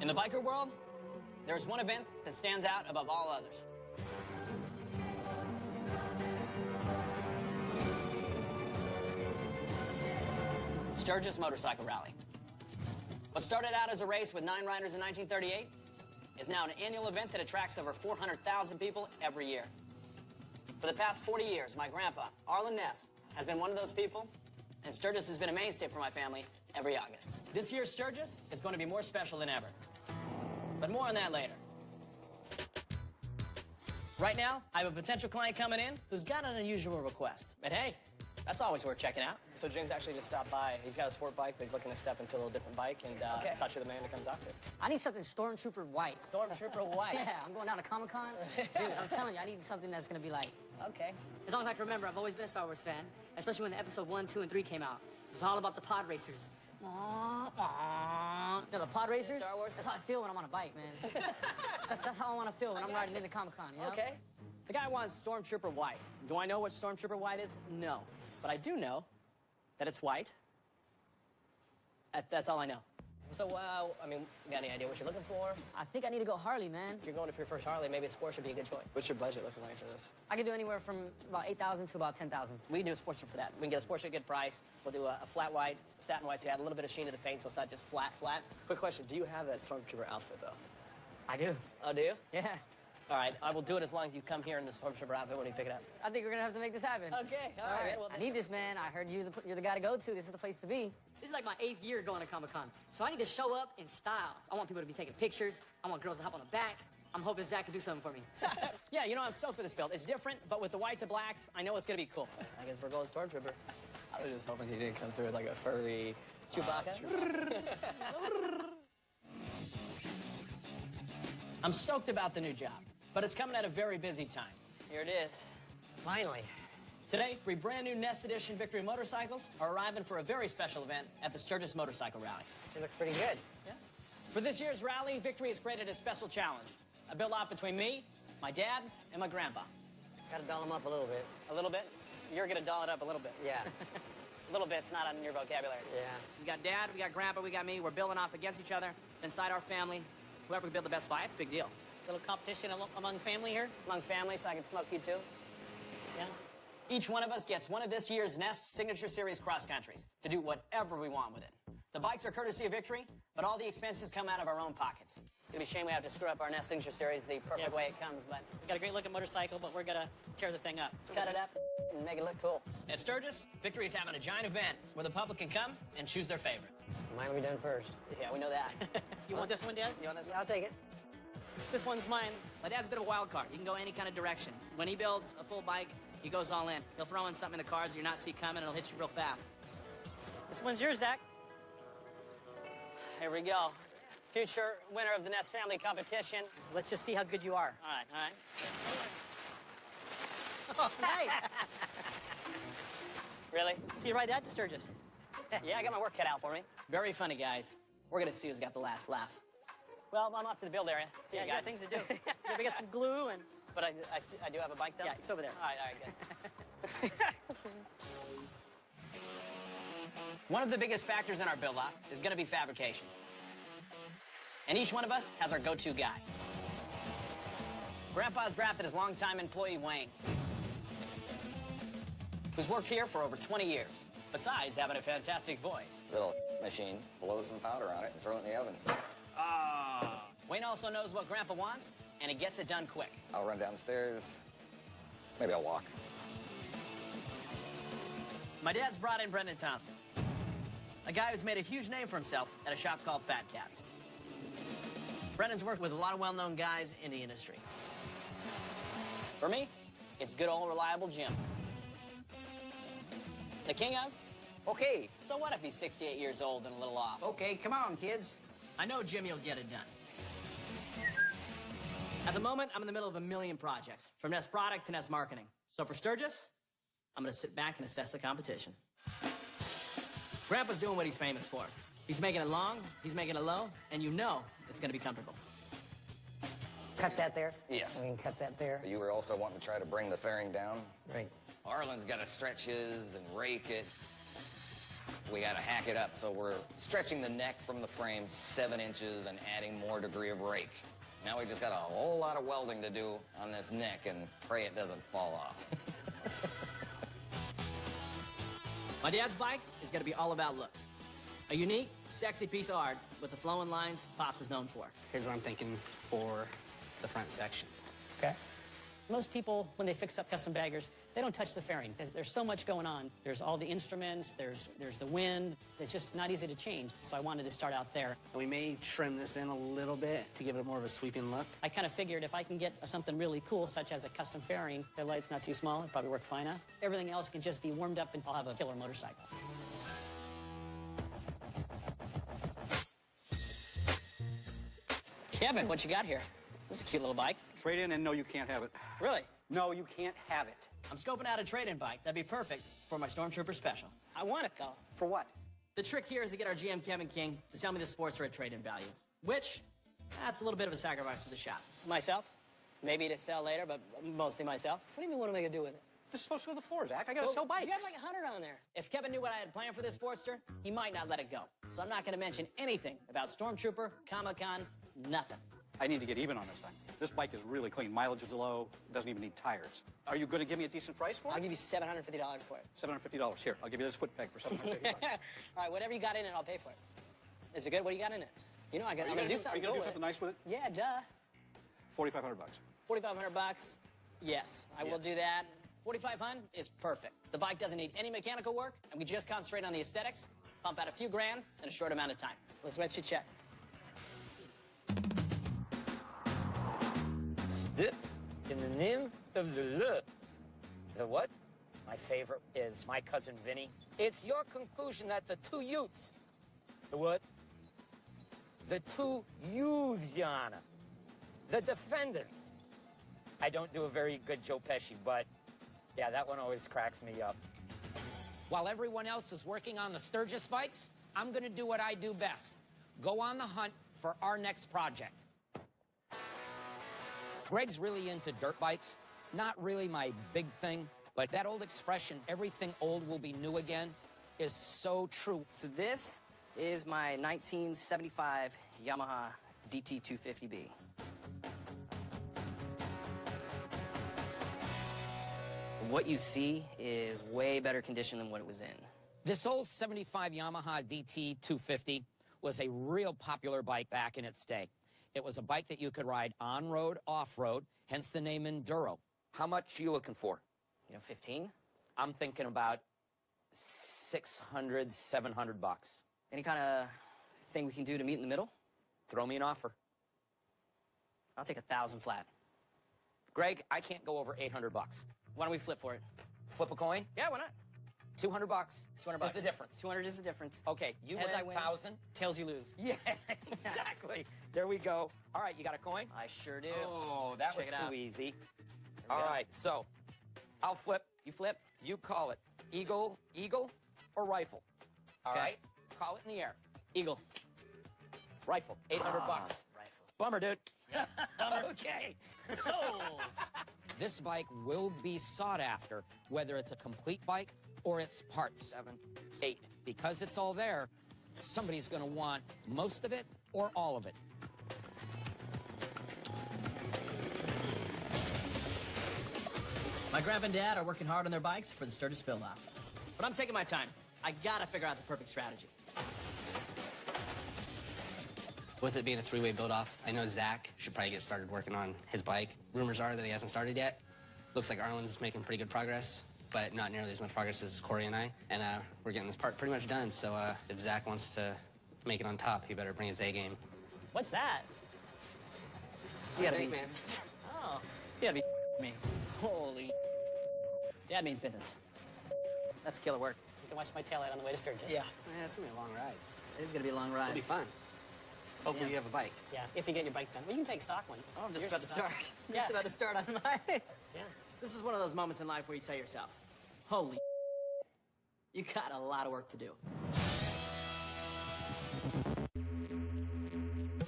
In the biker world, there's one event that stands out above all others. Sturgis Motorcycle Rally. What started out as a race with 9 riders in 1938 is now an annual event that attracts over 400,000 people every year. For the past 40 years, my grandpa, Arlen Ness, has been one of those people, and Sturgis has been a mainstay for my family every August. This year's Sturgis is going to be more special than ever. But more on that later. Right now, I have a potential client coming in who's got an unusual request. But hey, that's always worth checking out. So Jim's actually just stopped by. He's got a sport bike, but he's looking to step into a little different bike, and thought you're the man to come talk to. I need something Stormtrooper white. Stormtrooper white? Yeah, I'm going down to Comic-Con. Dude, I'm telling you, I need something that's going to be like... Okay. As long as I can remember, I've always been a Star Wars fan, especially when the episode 1, 2, and 3 came out. It was all about the pod racers. No, the pod racers? Star Wars? That's how I feel when I'm on a bike, man. that's how I want to feel when I'm riding into Comic-Con, you know? Okay. The guy wants Stormtrooper white. Do I know what Stormtrooper white is? No. But I do know that it's white. That's all I know. So, I mean, you got any idea what you're looking for? I think I need to go Harley, man. If you're going for your first Harley, maybe a sport should be a good choice. What's your budget looking like for this? I can do anywhere from about 8,000 to about 10,000. We can do a sport shoot for that. We can get a sport shoot at a good price. We'll do a flat white, satin white, so you add a little bit of sheen to the paint, so it's not just flat. Quick question, do you have that Stormtrooper outfit, though? I do. Oh, do you? Yeah. All right, I will do it as long as you come here in the Stormtrooper outfit when you pick it up. I think we're gonna have to make this happen. Okay, all right. Well, I need this, man. I heard you're the guy to go to. This is the place to be. This is like my 8th year going to Comic-Con, so I need to show up in style. I want people to be taking pictures. I want girls to hop on the back. I'm hoping Zach can do something for me. Yeah, you know, I'm stoked for this build. It's different, but with the white to blacks, I know it's gonna be cool. I guess we're going Stormtrooper. I was just hoping he didn't come through with like a furry Chewbacca. I'm stoked about the new job, but it's coming at a very busy time. Here it is. Finally. Today, 3 brand new Nest Edition Victory motorcycles are arriving for a very special event at the Sturgis Motorcycle Rally. They look pretty good. Yeah. For this year's rally, Victory has created a special challenge. A build-out between me, my dad, and my grandpa. Gotta doll them up a little bit. A little bit? You're gonna doll it up a little bit. Yeah. A little bit's not on your vocabulary. Yeah. We got dad, we got grandpa, we got me. We're building off against each other. Inside our family, whoever can build the best bike, it's a big deal. Little competition among family here? Among family, so I can smoke you too. Yeah. Each one of us gets one of this year's Nest Signature Series cross countries to do whatever we want with it. The bikes are courtesy of Victory, but all the expenses come out of our own pockets. It's gonna be a shame we have to screw up our Nest Signature Series the perfect way it comes, but We got a great looking motorcycle, but we're gonna tear the thing up. cut it up and make it look cool. At Sturgis, Victory is having a giant event where the public can come and choose their favorite. Mine will be done first. Yeah, we know that. You want this one, Dad? You want this one? I'll take it. This one's mine. My dad's a bit of a wild card. He can go any kind of direction. When he builds a full bike, he goes all in. He'll throw in something in the cars you're not see coming, and it'll hit you real fast. This one's yours, Zach. Here we go. Future winner of the Nest Family Competition. Let's just see how good you are. All right, all right. Oh, nice. Really? So you ride that to Sturgis? Yeah, I got my work cut out for me. Very funny, guys. We're gonna see who's got the last laugh. Well, I'm off to the build area. See Yeah, you got guys. things to do. Yeah, we got some glue and... But I do have a bike, though? Yeah, it's over there. All right, good. One of the biggest factors in our build-out is gonna be fabrication. And each one of us has our go-to guy. Grandpa's drafted his longtime employee, Wayne, who's worked here for over 20 years, besides having a fantastic voice. Little machine, blow some powder on it and throw it in the oven. Ah. Wayne also knows what Grandpa wants, and he gets it done quick. I'll run downstairs. Maybe I'll walk. My dad's brought in Brendan Thompson, a guy who's made a huge name for himself at a shop called Fat Cats. Brendan's worked with a lot of well-known guys in the industry. For me, it's good old reliable Jim. The king of? Okay. So what if he's 68 years old and a little off? Okay, come on, kids. I know Jimmy will get it done. At the moment, I'm in the middle of a million projects, from Nest product to Nest marketing. So for Sturgis, I'm gonna sit back and assess the competition. Grandpa's doing what he's famous for. He's making it long, he's making it low, and you know it's gonna be comfortable. Cut that there? Yes. I mean, cut that there. You were also wanting to try to bring the fairing down. Right. Arlen's got to stretch his and rake it. we got to hack it up. So we're stretching the neck from the frame 7 inches and adding more degree of rake. Now we just got a whole lot of welding to do on this neck and pray it doesn't fall off. My dad's bike is going to be all about looks. A unique, sexy piece of art with the flowing lines Pops is known for. Here's what I'm thinking for the front section. Okay. Most people, when they fix up custom baggers, they don't touch the fairing because there's so much going on. There's all the instruments, there's the wind. It's just not easy to change. So I wanted to start out there. And we may trim this in a little bit to give it more of a sweeping look. I kind of figured if I can get something really cool, such as a custom fairing, the light's not too small, it'd probably work fine out. Everything else can just be warmed up and I'll have a killer motorcycle. Kevin, what you got here? This is a cute little bike. Trade in and no, you can't have it. Really? No, you can't have it. I'm scoping out a trade-in bike. That'd be perfect for my Stormtrooper Special. I want it, though. For what? The trick here is to get our GM, Kevin King, to sell me the Sportster at trade-in value, which, that's a little bit of a sacrifice for the shop. Myself? Maybe to sell later, but mostly myself. What do you mean, what am I going to do with it? This is supposed to go to the floor, Zach. I gotta sell bikes. You have like 100 on there. If Kevin knew what I had planned for this Sportster, he might not let it go. So I'm not going to mention anything about Stormtrooper, Comic-Con, nothing. I need to get even on this thing. This bike is really clean. Mileage is low. Doesn't even need tires. Are you going to give me a decent price for I'll it? give you $750 for it. $750. Here, I'll give you this foot peg for $750. All right, whatever you got in it, I'll pay for it. Is it good? What do you got in it? You know, I'm going to do something. Are you going to cool do with something it. nice with it? Yeah, duh. $4,500. $4,500? Yes, I will Yes. do that. 4,500 is perfect. The bike doesn't need any mechanical work, and we just concentrate on the aesthetics, pump out a few grand in a short amount of time. Let's write you a check. Dip in the name of the Lord. The what? My favorite is my cousin Vinny. It's your conclusion that the two youths. The what? The two youths, Your Honor. The defendants. I don't do a very good Joe Pesci, but yeah, that one always cracks me up. While everyone else is working on the Sturgis bikes, I'm going to do what I do best. Go on the hunt for our next project. Greg's really into dirt bikes. Not really my big thing, but that old expression, everything old will be new again, is so true. So this is my 1975 Yamaha DT250B. What you see is way better condition than what it was in. This old 75 Yamaha DT 250 was a real popular bike back in its day. It was a bike that you could ride on-road, off-road, hence the name Enduro. How much are you looking for? You know, 15? I'm thinking about 600, 700 bucks. Any kind of thing we can do to meet in the middle? Throw me an offer. I'll take 1,000 flat. Greg, I can't go over 800 bucks. Why don't we flip for it? Flip a coin? Yeah, why not? 200 bucks. 200 bucks. Is the difference. 200 is the difference. Okay, you Heads win I win. 1,000. Tails you lose. Yeah, exactly. There we go. All right, you got a coin? I sure do. Oh, that Check was it out. too easy. we All go. right, so I'll flip. You flip? You call it eagle, or rifle. All Okay. right, call it in the air. Eagle. Rifle, 800 bucks. Rifle. Bummer, dude. Okay. Sold. This bike will be sought after, whether it's a complete bike or it's parts. 7, 8. Because it's all there, somebody's going to want most of it or all of it. My grandpa and dad are working hard on their bikes for the Sturgis build-off. But I'm taking my time. I gotta figure out the perfect strategy. With it being a three-way build-off, I know Zach should probably get started working on his bike. Rumors are that he hasn't started yet. Looks like Arlen's making pretty good progress, but not nearly as much progress as Corey and I. And we're getting this part pretty much done, so if Zach wants to make it on top, he better bring his A game. What's that? You gotta be, man. Oh, you gotta be me. Holy. Dad means business. That's killer work. You can watch my taillight on the way to Sturgis. Yeah, it's gonna be a long ride. It is gonna be a long ride. It'll be fun. Hopefully you have a bike. Yeah, if you get your bike done. Well, you can take stock one. Oh, I'm just Yours about to is stock. start. Yeah. Just about to start on mine. Yeah. This is one of those moments in life where you tell yourself, holy, you got a lot of work to do.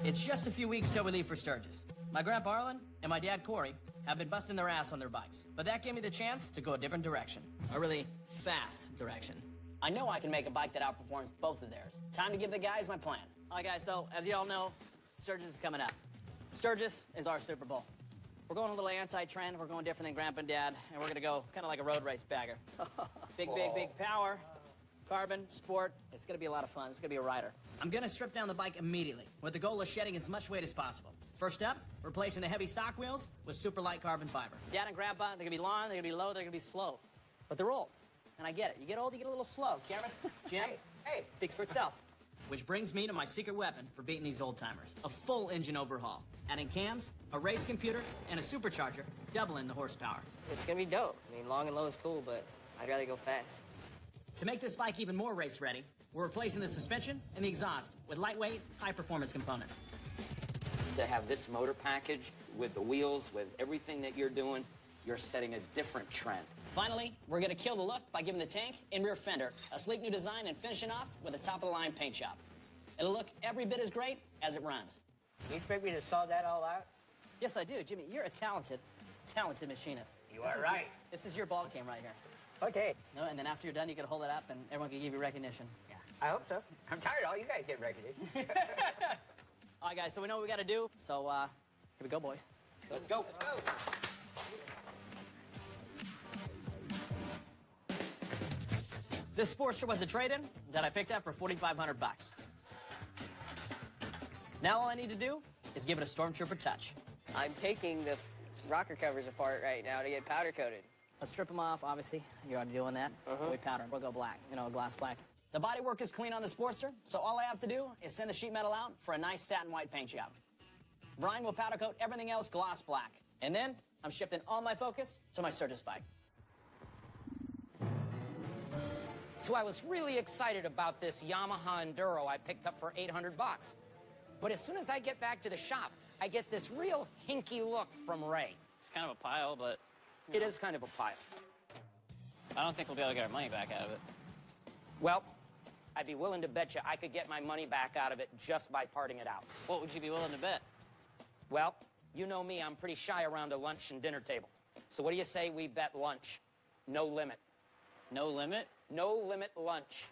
It's just a few weeks till we leave for Sturgis. My grandpa Arlen and my dad Corey have been busting their ass on their bikes, but that gave me the chance to go a different direction, a really fast direction. I know I can make a bike that outperforms both of theirs. Time to give the guys my plan. All right, guys, so as you all know, Sturgis is coming up. Sturgis is our Super Bowl. We're going a little anti-trend. We're going different than Grandpa and Dad, and we're going to go kind of like a road race bagger. Big power, carbon, sport. It's going to be a lot of fun. It's going to be a rider. I'm going to strip down the bike immediately with the goal of shedding as much weight as possible. First up, replacing the heavy stock wheels with super light carbon fiber. Dad and Grandpa, they're going to be long, they're going to be low, they're going to be slow. But they're old. And I get it. You get old, you get a little slow. Cameron, Jim, hey, speaks for itself. Which brings me to my secret weapon for beating these old-timers. A full engine overhaul. Adding cams, a race computer, and a supercharger, doubling the horsepower. It's gonna be dope. I mean, long and low is cool, but I'd rather go fast. To make this bike even more race-ready, we're replacing the suspension and the exhaust with lightweight, high-performance components. To have this motor package with the wheels, with everything that you're doing, you're setting a different trend. Finally, we're going to kill the look by giving the tank and rear fender a sleek new design and finishing off with a top-of-the-line paint job. It'll look every bit as great as it runs. You expect me to solve that all out? Yes, I do. Jimmy, you're a talented machinist. You are right. This is your ball game right here. Okay. No, and then after you're done, you can hold it up and everyone can give you recognition. Yeah, I hope so. I'm tired of all you guys get recognition. All right, guys, so we know what we got to do. So here we go, boys. Let's go. This Sportster was a trade-in that I picked up for $4,500. Now all I need to do is give it a Stormtrooper touch. I'm taking the rocker covers apart right now to get powder coated. Let's strip them off, obviously. You're already doing that. We powder them. We'll go black, gloss black. The bodywork is clean on the Sportster, so all I have to do is send the sheet metal out for a nice satin white paint job. Brian will powder coat everything else gloss black. And then I'm shifting all my focus to my Sturgis bike. So I was really excited about this Yamaha Enduro I picked up for $800. But as soon as I get back to the shop, I get this real hinky look from Ray. It's kind of a pile, but It is kind of a pile. I don't think we'll be able to get our money back out of it. Well, I'd be willing to bet you I could get my money back out of it just by parting it out. What would you be willing to bet? Well, you know me, I'm pretty shy around a lunch and dinner table. So what do you say we bet lunch? No limit. No limit? No limit lunch.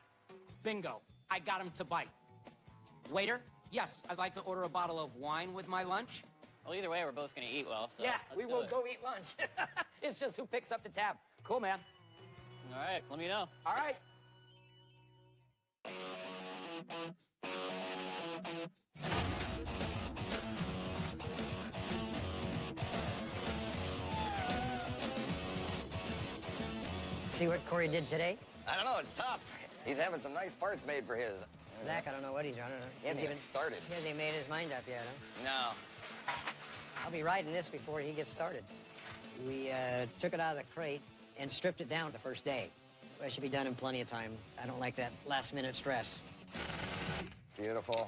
Bingo. I got him to bite. Waiter, yes, I'd like to order a bottle of wine with my lunch. Well, either way, we're both going to eat well, so Yeah, let's we do will it. go eat lunch. It's just who picks up the tab. Cool, man. All right, let me know. All right. See what Corey did today? I don't know, it's tough. He's having some nice parts made for his. Zach, I don't know what he's running. He hasn't even started. He hasn't even made his mind up yet, huh? No. I'll be riding this before he gets started. We took it out of the crate and stripped it down the first day. It should be done in plenty of time. I don't like that last-minute stress. Beautiful.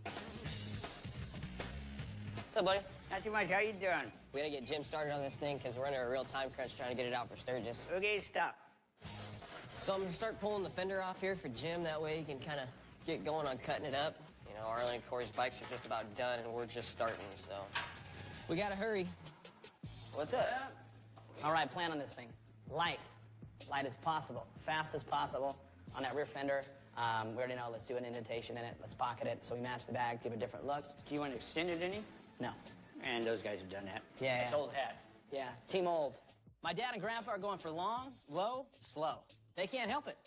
What's up, buddy? Not too much. How you doing? We gotta get Jim started on this thing because we're under a real time crunch trying to get it out for Sturgis. Okay, stop. So I'm gonna start pulling the fender off here for Jim. That way he can kind of get going on cutting it up. You know, Arlen and Corey's bikes are just about done and we're just starting, so we gotta hurry. What's up? All right, plan on this thing. Light. Light as possible. Fast as possible on that rear fender. We already know, let's do an indentation in it. Let's pocket it so we match the bag, give it a different look. Do you want to extend it any? No. And those guys have done that. Yeah, That's yeah. old hat. Yeah, team old. My dad and grandpa are going for long, low, slow. They can't help it.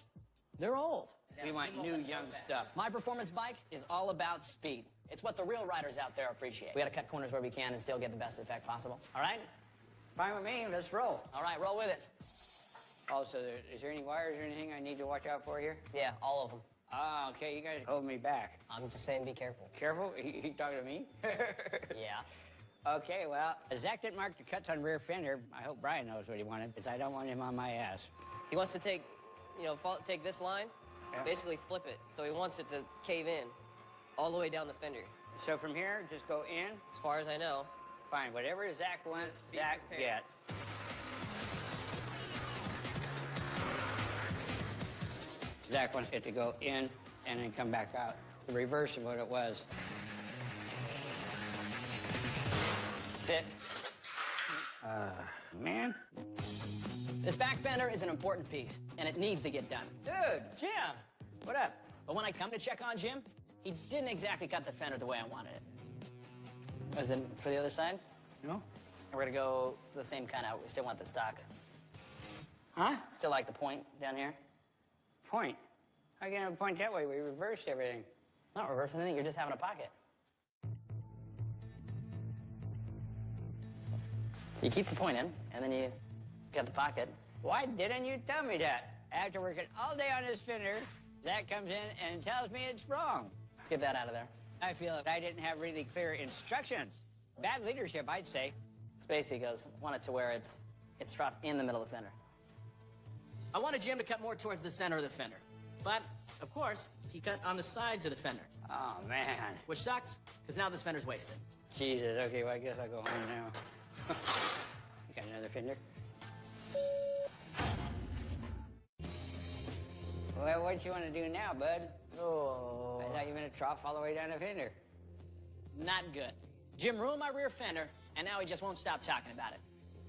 They're old. We want new, young stuff. My performance bike is all about speed. It's what the real riders out there appreciate. We gotta cut corners where we can and still get the best effect possible. All right? Fine with me. Let's roll. All right, roll with it. Also, is there any wires or anything I need to watch out for here? Yeah, all of them. Ah, okay. You guys hold me back. I'm just saying be careful. Careful. You talking to me? Yeah. Okay, well, Zach didn't mark the cuts on rear fender. I hope Brian knows what he wanted, because I don't want him on my ass. He wants to take, take this line, basically flip it. So he wants it to cave in all the way down the fender. So from here, just go in. As far as I know. Fine. Whatever Zach wants, Zach gets. Zach wants it to go in and then come back out. The reverse of what it was. That's it. Man. This back fender is an important piece, and it needs to get done. Dude, Jim, what up? But when I come to check on Jim, he didn't exactly cut the fender the way I wanted it. Was it for the other side? No? We're gonna go the same kind of, we still want the stock. Huh? Still like the point down here? Point? How are you gonna point that way? We reversed everything. Not reversing anything, you're just having a pocket. So you keep the point in, and then you got the pocket. Why didn't you tell me that? After working all day on this fender, Zach comes in and tells me it's wrong. Let's get that out of there. I feel that I didn't have really clear instructions. Bad leadership, I'd say. Spacey goes, want it to where it's dropped in the middle of the fender. I wanted Jim to cut more towards the center of the fender. But, of course, he cut on the sides of the fender. Oh, man. Which sucks, because now this fender's wasted. Jesus, okay, well, I guess I'll go home now. You got another fender? Well, what you want to do now, bud? Oh. I thought you were going to trough all the way down the fender. Not good. Jim ruined my rear fender, and now he just won't stop talking about it.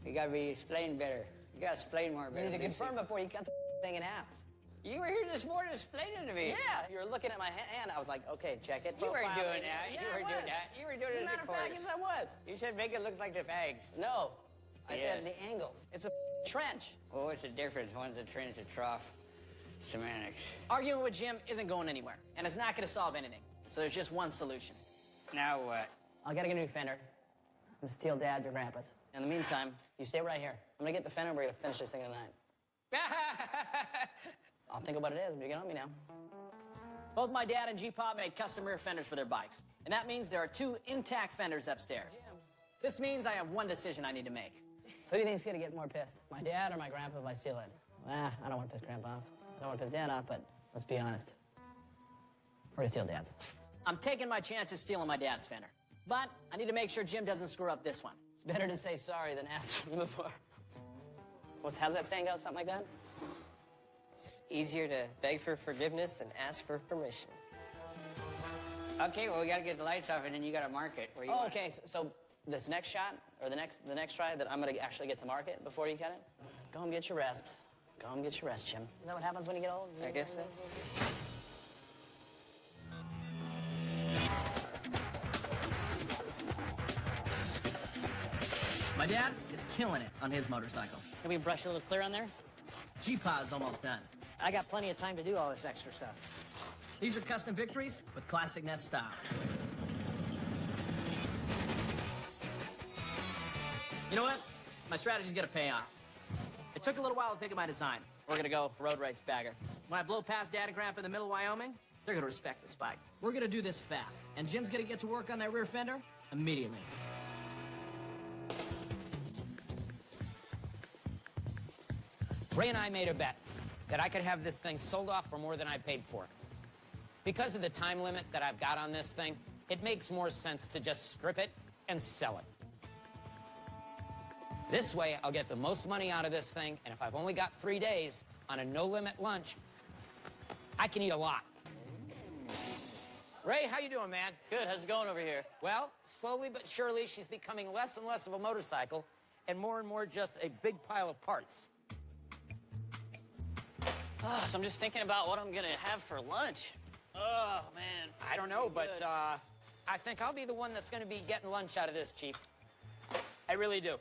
You got to be explained better. You got to explain more better. You need to confirm before you cut the thing in half. You were here this morning explaining to me. Yeah, you were looking at my hand. I was like, okay, check it. You weren't profile doing it. that. Yeah, You I weren't doing was. that. You were doing As it a matter at of the fact, corners. yes, I was. You said make it look like the fags. No, I said Yes. the angles. It's a trench. Well, what's the difference? One's a trench, a trough. Semantics. Arguing with Jim isn't going anywhere, and it's not going to solve anything. So there's just one solution. Now what? I'll get a new fender. I'm gonna steal Dad's or Grandpa's. In the meantime, you stay right here. I'm gonna get the fender. We're gonna finish this thing tonight. I'll think of what it is, but you get on me now. Both my dad and G-Pop made custom rear fenders for their bikes. And that means there are 2 intact fenders upstairs. This means I have one decision I need to make. So who do you think's gonna get more pissed? My dad or my grandpa if I steal it? I don't want to piss Grandpa off. I don't want to piss Dad off, but let's be honest. We're gonna steal Dad's. I'm taking my chances stealing my dad's fender. But I need to make sure Jim doesn't screw up this one. It's better to say sorry than ask for him before. How's that saying go? Something like that? It's easier to beg for forgiveness than ask for permission. Okay, well, we got to get the lights off, and then you got to mark it. Where you Oh, want okay. So this next shot, or the next try that I'm gonna actually get to mark it before you cut it? Go home, get your rest. Go home, get your rest, Jim. Isn't that what happens when you get old? I guess so. My dad is killing it on his motorcycle. Can we brush a little clear on there? G-Paw's almost done. I got plenty of time to do all this extra stuff. These are custom victories with classic Nest style. You know what? My strategy's gonna pay off. It took a little while to think of my design. We're gonna go road race bagger. When I blow past Dad and Grandpa in the middle of Wyoming, they're gonna respect this bike. We're gonna do this fast, and Jim's gonna get to work on that rear fender immediately. Ray and I made a bet that I could have this thing sold off for more than I paid for it. Because of the time limit that I've got on this thing, it makes more sense to just strip it and sell it. This way, I'll get the most money out of this thing, and if I've only got 3 days on a no-limit lunch, I can eat a lot. Ray, how you doing, man? Good, how's it going over here? Well, slowly but surely, she's becoming less and less of a motorcycle and more just a big pile of parts. Oh, so I'm just thinking about what I'm gonna have for lunch. Oh, man. I don't know, but Good. I think I'll be the one that's going to be getting lunch out of this, Chief. I really do.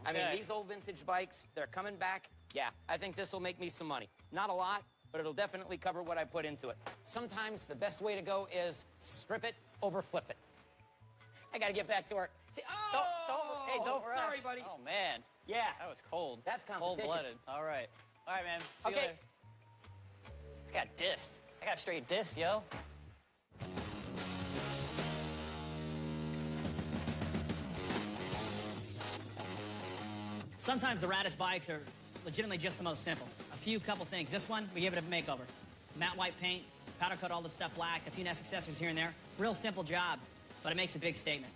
I mean, Okay. these old vintage bikes, they're coming back. Yeah, I think this will make me some money. Not a lot, but it'll definitely cover what I put into it. Sometimes the best way to go is strip it over flip it. I got to get back to work. See, Don't sorry, rush. buddy. Oh, man. Yeah. That was cold. That's competition. Cold-blooded. All right, man. See you Okay. later. I got dissed. I got straight dissed, yo. Sometimes the raddest bikes are legitimately just the most simple. A couple things. This one, we give it a makeover. Matte white paint, powder coat all the stuff black, a few nice accessories here and there. Real simple job, but it makes a big statement.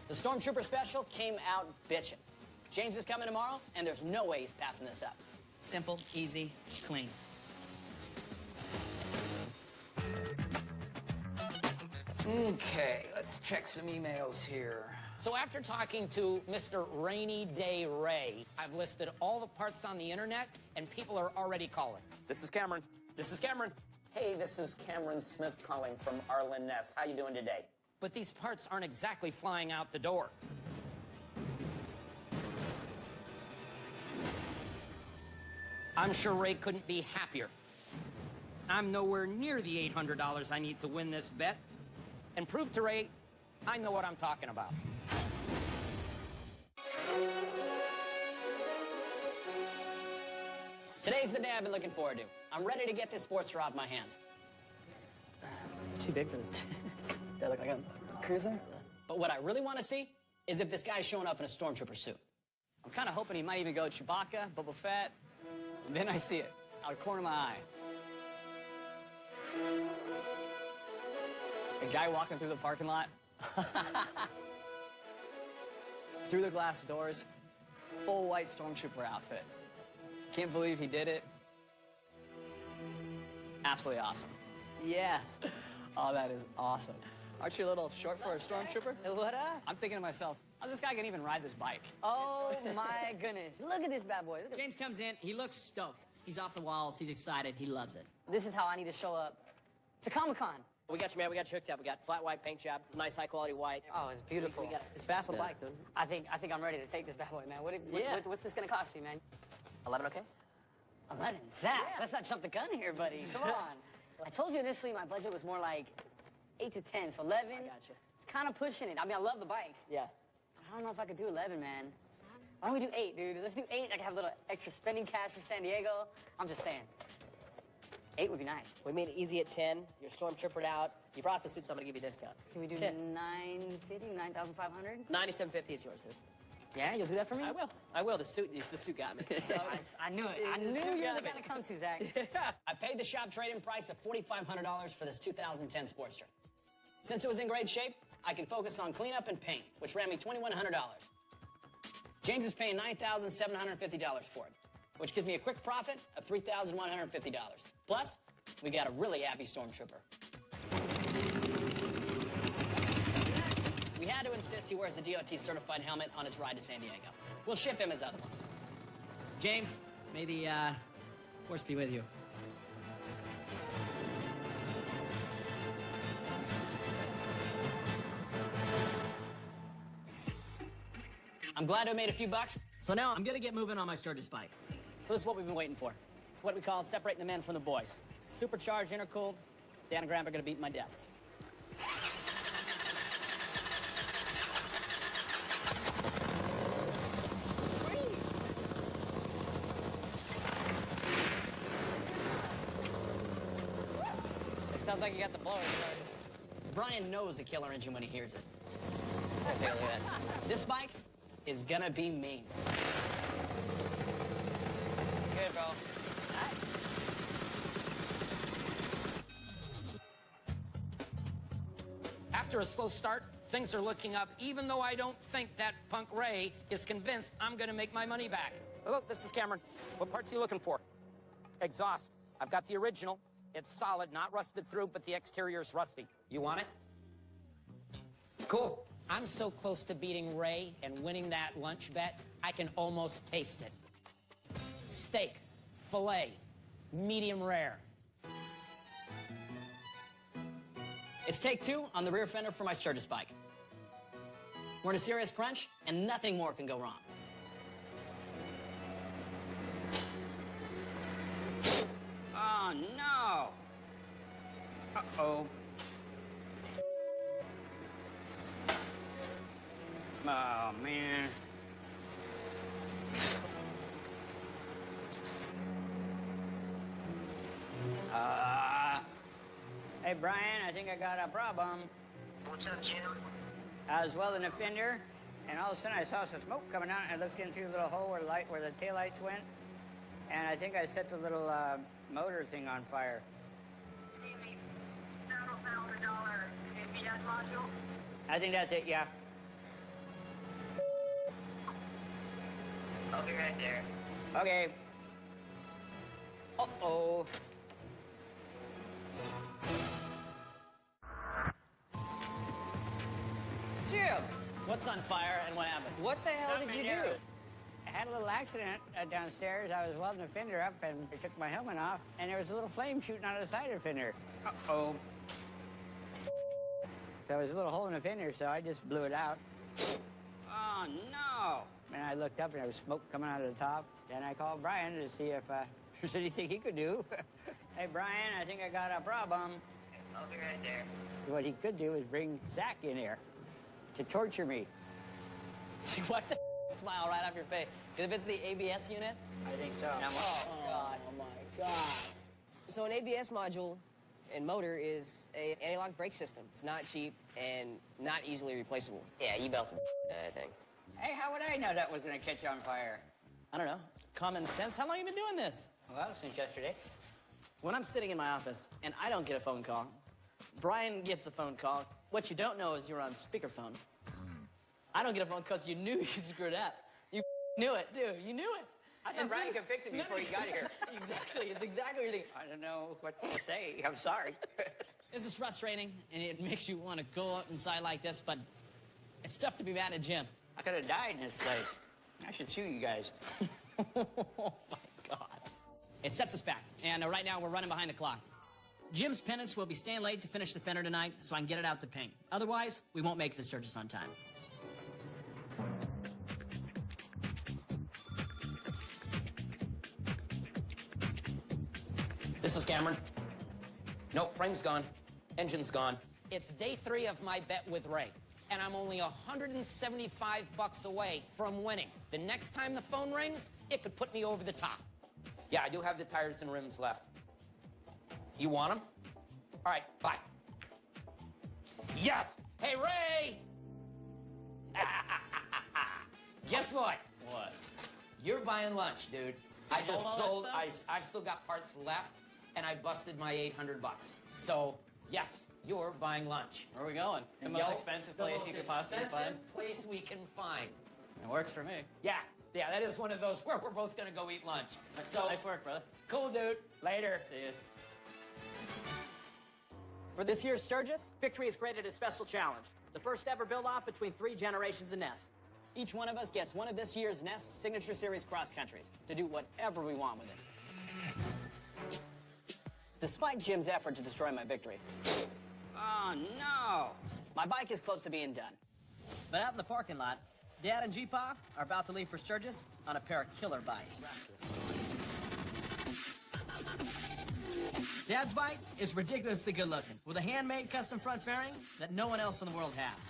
The Stormtrooper Special came out bitchin'. James is coming tomorrow, and there's no way he's passing this up. Simple, easy, clean. Okay, let's check some emails here. So after talking to Mr. Rainy Day Ray, I've listed all the parts on the internet, and people are already calling. This is Cameron. This is Cameron. Hey, this is Cameron Smith calling from Arlen Ness. How you doing today? But these parts aren't exactly flying out the door. I'm sure Ray couldn't be happier. I'm nowhere near the $800 I need to win this bet. And prove to Ray, I know what I'm talking about. Today's the day I've been looking forward to. I'm ready to get this Sportster off my hands. Too big for this. Do I look like I'm cruising? But what I really want to see is if this guy's showing up in a stormtrooper suit. I'm kind of hoping he might even go Chewbacca, Boba Fett. And then I see it out of the corner of my eye. A guy walking through the parking lot. Through the glass doors. Full white stormtrooper outfit. Can't believe he did it. Absolutely awesome. Yes. Oh, that is awesome. Aren't you a little short for a stormtrooper? What up? I'm thinking to myself, how's this guy gonna even ride this bike? Oh my goodness. Look at this bad boy. Look at James comes in, he looks stoked. He's off the walls, he's excited, he loves it. this is how I need to show up to Comic-Con. We got you, man. We got you hooked up. We got flat white paint job, nice high quality white. Oh, it's beautiful. We got it's fast on the bike, dude. I think I'm ready to take this bad boy, man. What's this gonna cost me, man? 11, okay? 11. Zach, let's not jump the gun here, buddy. Come on. I told you initially my budget was more like 8 to 10, so 11. I got you. It's kind of pushing it. I mean, I love the bike. Yeah. I don't know if I could do 11, man. Why don't we do 8, dude? Let's do 8. I can have a little extra spending cash for San Diego. I'm just saying. 8 would be nice. We made it easy at 10. You're stormtroopered out. You brought the suit, so I'm gonna give you a discount. Can we do 10. 950, 9,500? 97.50 is yours, dude. Yeah, you'll do that for me? I will. The suit got me. I knew it. I knew you were the guy to come to, Zach. I paid the shop trade-in price of $4,500 for this 2010 Sportster. Since it was in great shape, I can focus on cleanup and paint, which ran me $2,100. James is paying $9,750 for it, which gives me a quick profit of $3,150. Plus, we got a really happy stormtrooper. We had to insist he wears a DOT-certified helmet on his ride to San Diego. We'll ship him his other one. James, may the force be with you. I'm glad to have made a few bucks, so now I'm gonna get moving on my Sturgis bike. So this is what we've been waiting for. It's what we call separating the men from the boys. Supercharged, intercooled. Dan and Graham are gonna beat my desk. It sounds like you got the blower started. Brian knows a killer engine when he hears it. Take a look at that. This bike is gonna be mean. Good, bro. After a slow start, things are looking up, even though I don't think that punk Ray is convinced I'm gonna make my money back. Hello, this is Cameron. What parts are you looking for? Exhaust. I've got the original. It's solid, not rusted through, but the exterior's rusty. You want it? Cool. I'm so close to beating Ray and winning that lunch bet, I can almost taste it. Steak, filet, medium rare. It's take 2 on the rear fender for my Sturgis bike. We're in a serious crunch, and nothing more can go wrong. Oh, no. Uh-oh. Oh, man. Hey, Brian, I think I got a problem. What's up, Jim? I was welding a fender, and all of a sudden I saw some smoke coming out, and I looked in through the little hole where the taillights went, and I think I set the little motor thing on fire. Several $1,000 ABS module. I think that's it, yeah. I'll be right there. Okay. Uh-oh. Jim, What's on fire and what happened? What the hell did you do? I had a little accident downstairs. I was welding the fender up, and I took my helmet off, and there was a little flame shooting out of the side of the fender. Uh-oh. So there was a little hole in the fender, so I just blew it out. Oh, no! And I looked up, and there was smoke coming out of the top. Then I called Brian to see if there's anything he could do. Hey, Brian, I think I got a problem. I'll be right there. What he could do is bring Zach in here to torture me. What the smile right off your face? Because if it's the ABS unit, I think so. God. oh my God. So an ABS module and motor is an anti-lock brake system. It's not cheap and not easily replaceable. Yeah, you belted that thing. Hey, how would I know that was going to catch on fire? I don't know. Common sense. How long have you been doing this? Well, since yesterday. When I'm sitting in my office and I don't get a phone call, Brian gets a phone call. What you don't know is you're on speakerphone. I don't get a phone because you knew you screwed up. You knew it, too. You knew it. I thought Brian could fix it before he got here. Exactly. It's exactly what you're thinking. I don't know what to say. I'm sorry. This is frustrating, and it makes you want to go up inside like this, but it's tough to be mad at Jim. I could have died in this place. I should sue you guys. Oh, my God. It sets us back, and right now we're running behind the clock. Jim's penance will be staying late to finish the fender tonight so I can get it out to paint. Otherwise, we won't make the Sturgis on time. This is Cameron. Nope, frame's gone. Engine's gone. It's day 3 of my bet with Ray, and I'm only $175 away from winning. The next time the phone rings, it could put me over the top. Yeah, I do have the tires and rims left. You want them? All right, bye. Yes! Hey, Ray! Guess what? What? You're buying lunch, dude. I just all that sold, stuff? I've still got parts left, and I busted my $800. So, yes, you're buying lunch. Where are we going? The most expensive place you could possibly find? The most expensive place we can find. It works for me. Yeah, that is one of those where we're both gonna go eat lunch. So, Nice work, brother. cool, dude. Later. See you. For this year's Sturgis, Victory has created a special challenge. The first ever build-off between 3 generations of Ness. Each one of us gets one of this year's Ness Signature Series cross countries to do whatever we want with it. Despite Jim's effort to destroy my Victory, Oh, no. my bike is close to being done. But out in the parking lot, Dad and G-Pa are about to leave for Sturgis on a pair of killer bikes. Dad's bike is ridiculously good looking, with a handmade custom front fairing that no one else in the world has.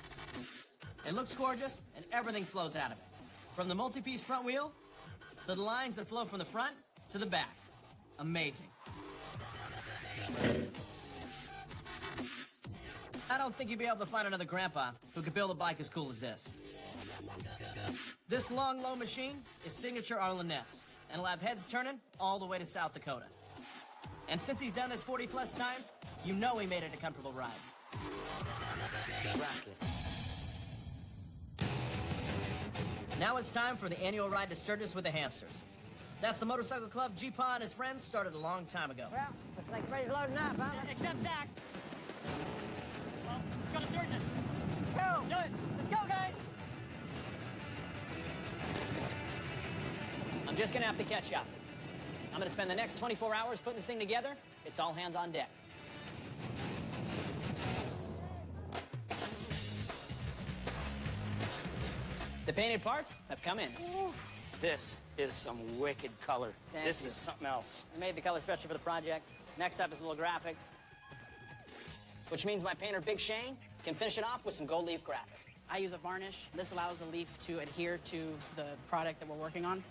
It looks gorgeous, and everything flows out of it. From the multi-piece front wheel, to the lines that flow from the front to the back. Amazing. I don't think you'd be able to find another grandpa who could build a bike as cool as this. This long, low machine is signature Arlen Ness, and will have heads turning all the way to South Dakota. And since he's done this 40-plus times, you know he made it a comfortable ride. Now it's time for the annual ride to Sturgis with the Hamsters. That's the motorcycle club G-Pa and his friends started a long time ago. Well, looks like everybody's loading up, huh? Except Zach. Well, let's go to Sturgis. Go! Do it. Let's go, guys. I'm just gonna have to catch up. I'm gonna spend the next 24 hours putting this thing together. It's all hands on deck. The painted parts have come in. This is some wicked color. Thank This you. is something else. I made the color special for the project. Next up is a little graphics, which means my painter, Big Shane, can finish it off with some gold leaf graphics. I use a varnish. This allows the leaf to adhere to the product that we're working on.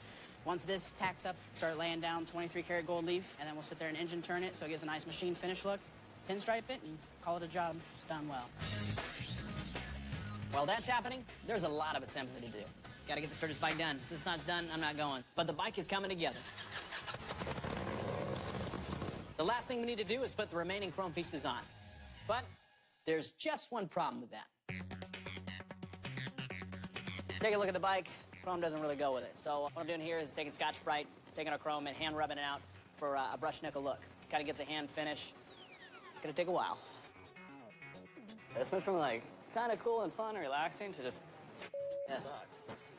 Once this tacks up, start laying down 23 karat gold leaf, and then we'll sit there and engine turn it so it gives a nice machine finish look. Pinstripe it and call it a job done well. While that's happening, there's a lot of assembly to do. Gotta get the Sturgis bike done. If it's not done, I'm not going. But the bike is coming together. The last thing we need to do is put the remaining chrome pieces on. But there's just one problem with that. Take a look at the bike. Chrome doesn't really go with it. So what I'm doing here is taking Scotch-Brite, taking our chrome and hand rubbing it out for a brush nickel look. Kind of gives a hand finish. It's gonna take a while. This went from like kind of cool and fun and relaxing to just Yes.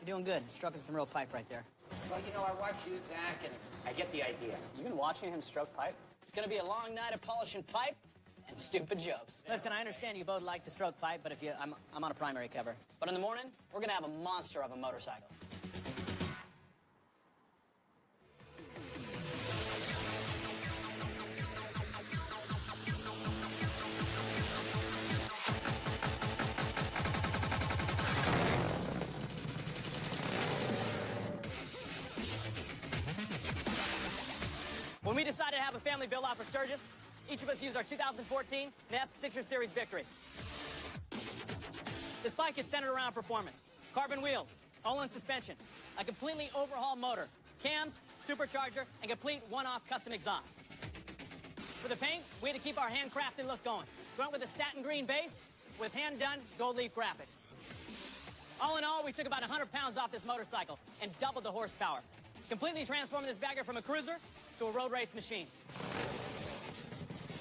You're doing good. Stroking some real pipe right there. Well, you know, I watch you, Zach, and I get the idea. You've been watching him stroke pipe? It's gonna be a long night of polishing pipe and stupid jokes. Listen, I understand you both like to stroke pipe, but I'm on a primary cover. But in the morning, we're gonna have a monster of a motorcycle. When we decided to have a family build-off for Sturgis, each of us used our 2014 NES Citrus Series Victory. This bike is centered around performance. Carbon wheels, all-in suspension, a completely overhauled motor, cams, supercharger, and complete one-off custom exhaust. For the paint, we had to keep our handcrafted look going. We went with a satin green base with hand-done gold leaf graphics. All in all, we took about 100 pounds off this motorcycle and doubled the horsepower, completely transforming this bagger from a cruiser to a road race machine.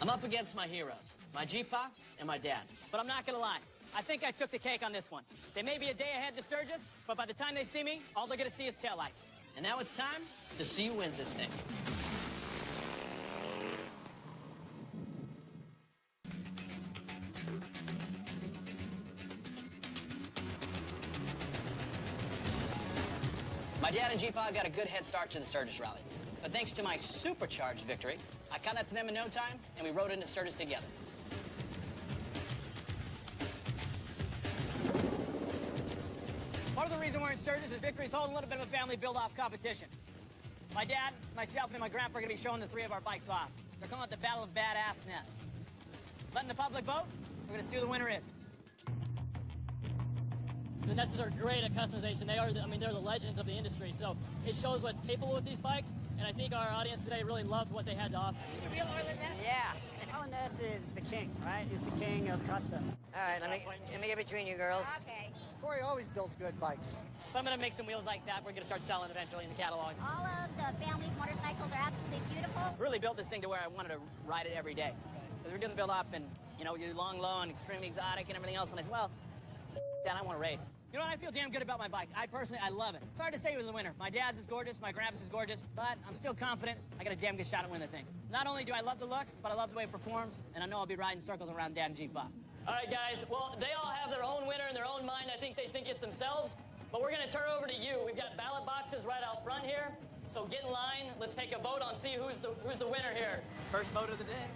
I'm up against my heroes, my G-Pa and my dad. But I'm not gonna lie, I think I took the cake on this one. They may be a day ahead to Sturgis, but by the time they see me, all they're gonna see is taillights. And now it's time to see who wins this thing. My dad and G-Pa got a good head start to the Sturgis rally. But thanks to my supercharged victory, I caught up to them in no time, and we rode into Sturgis together. Part of the reason we're in Sturgis is Victory's holding a little bit of a family build-off competition. My dad, myself, and my grandpa are gonna be showing the three of our bikes off. They're calling it the Battle of Badass Nest. Letting the public vote, we're gonna see who the winner is. The Nesses are great at customization. They're the legends of the industry. So it shows what's capable with these bikes. And I think our audience today really loved what they had to offer. Feel Arlen Ness? Yeah. Arlen Ness is the king, right? He's the king of custom. All right, let me get between you girls. Okay. Corey always builds good bikes. If I'm gonna make some wheels like that, we're gonna start selling eventually in the catalog. All of the family's motorcycles are absolutely beautiful. Really built this thing to where I wanted to ride it every day. We're doing the build-off and, you know, we do long, low, and extremely exotic and everything else. And I said, well, Dad, I want to race. You know what? I feel damn good about my bike. I love it. It's hard to say who's the winner. My dad's is gorgeous, my grandpa's is gorgeous, but I'm still confident I got a damn good shot at winning the thing. Not only do I love the looks, but I love the way it performs, and I know I'll be riding circles around Dad and Jeep-Bob. All right, guys. Well, they all have their own winner in their own mind. I think they think it's themselves. But we're going to turn over to you. We've got ballot boxes right out front here. So get in line. Let's take a vote on see who's the winner here. First vote of the day.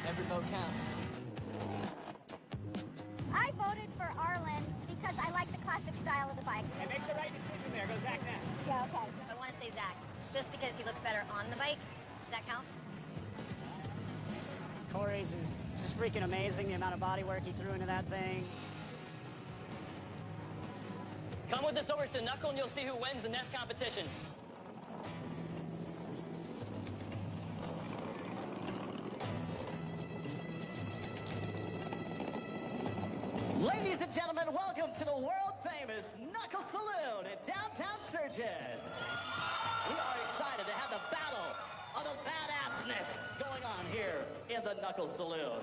Every vote counts. I voted for Arlen because I like the classic style of the bike. And make the right decision there. Go Zach Ness. Yeah, okay. I want to say Zach, just because he looks better on the bike. Does that count? Corey's is just freaking amazing, the amount of body work he threw into that thing. Come with us over to Knuckle and you'll see who wins the next competition. Ladies and gentlemen, welcome to the world-famous Knuckle Saloon in downtown Sturgis. We are excited to have the battle of the badassness going on here in the Knuckle Saloon.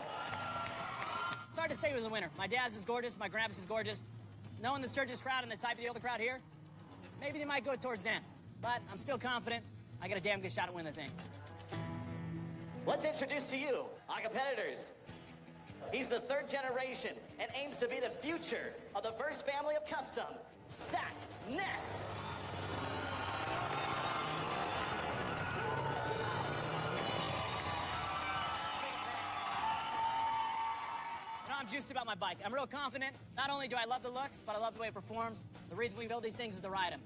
It's hard to say who's the winner. My dad's is gorgeous, my grandpa's is gorgeous. Knowing the Sturgis crowd and the type of the other crowd here, maybe they might go towards them. But I'm still confident I got a damn good shot at winning the thing. Let's introduce to you our competitors. He's the third generation and aims to be the future of the first family of custom, Zach Ness. I'm juiced about my bike. I'm real confident. Not only do I love the looks, but I love the way it performs. The reason we build these things is to ride them.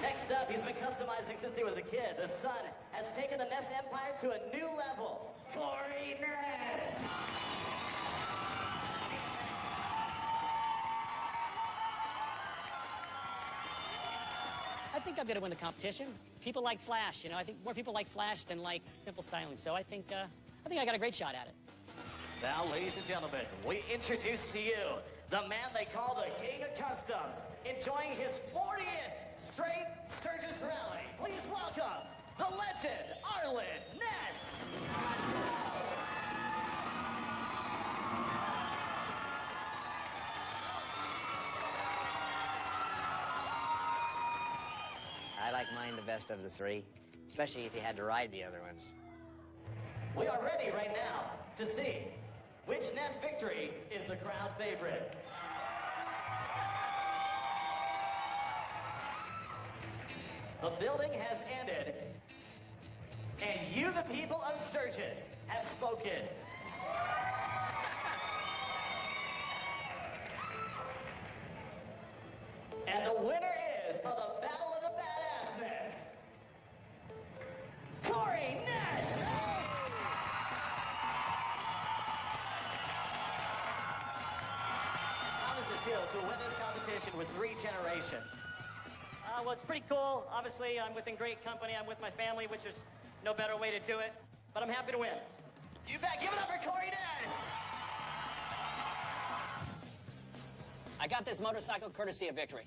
Next up, he's been customizing since he was a kid. The son has taken the Ness empire to a new level. Corey Ness. I think I'm going to win the competition. People like flash, you know. I think more people like flash than like simple styling. So I think I got a great shot at it. Now, ladies and gentlemen, we introduce to you the man they call the King of Custom, enjoying his 40th straight Sturgis rally. Please welcome the legend, Arlen Ness. like mine the best of the three, especially if you had to ride the other ones. We are ready right now to see which nest victory is the crowd favorite. The building has ended, and you, the people of Sturgis, have spoken. And the winner is of the Battle of the Badassness, Corey Ness! How does it feel to win this competition with 3 generations? Well, it's pretty cool. Obviously, I'm within great company. I'm with my family, which is no better way to do it. But I'm happy to win. You bet. Give it up for Corey Ness! I got this motorcycle courtesy of Victory.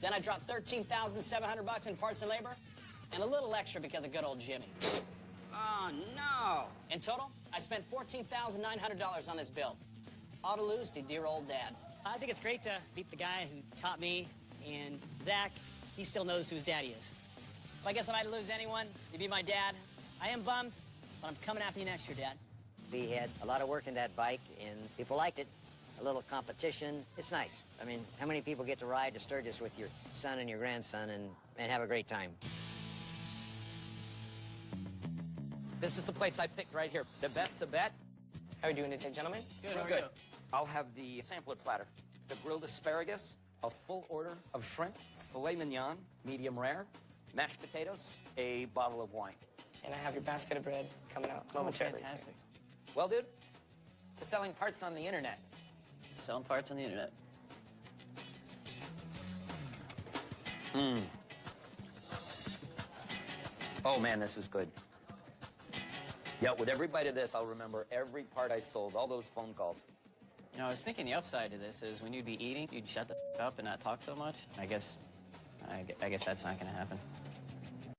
Then I dropped $13,700 in parts and labor, and a little extra because of good old Jimmy. Oh, no. In total, I spent $14,900 on this build. All to lose to dear old Dad. I think it's great to beat the guy who taught me, and Zach, he still knows who his daddy is. Well, I guess if I had to lose anyone, it'd be my dad. I am bummed, but I'm coming after you next year, Dad. We had a lot of work in that bike, and people liked it. A little competition. It's nice. I mean, how many people get to ride to Sturgis with your son and your grandson and have a great time? This is the place I picked right here. The bet's a bet. How are we doing today, gentlemen? Good, how are Good. you? I'll have the sampler platter, the grilled asparagus, a full order of shrimp, filet mignon, medium rare, mashed potatoes, a bottle of wine. And I have your basket of bread coming out momentarily. Fantastic. Well, dude, to selling parts on the internet. Selling parts on the internet. Oh, man, this is good. Yeah, with every bite of this, I'll remember every part I sold, all those phone calls. You know, I was thinking the upside to this is when you'd be eating, you'd shut the up and not talk so much. I guess that's not going to happen.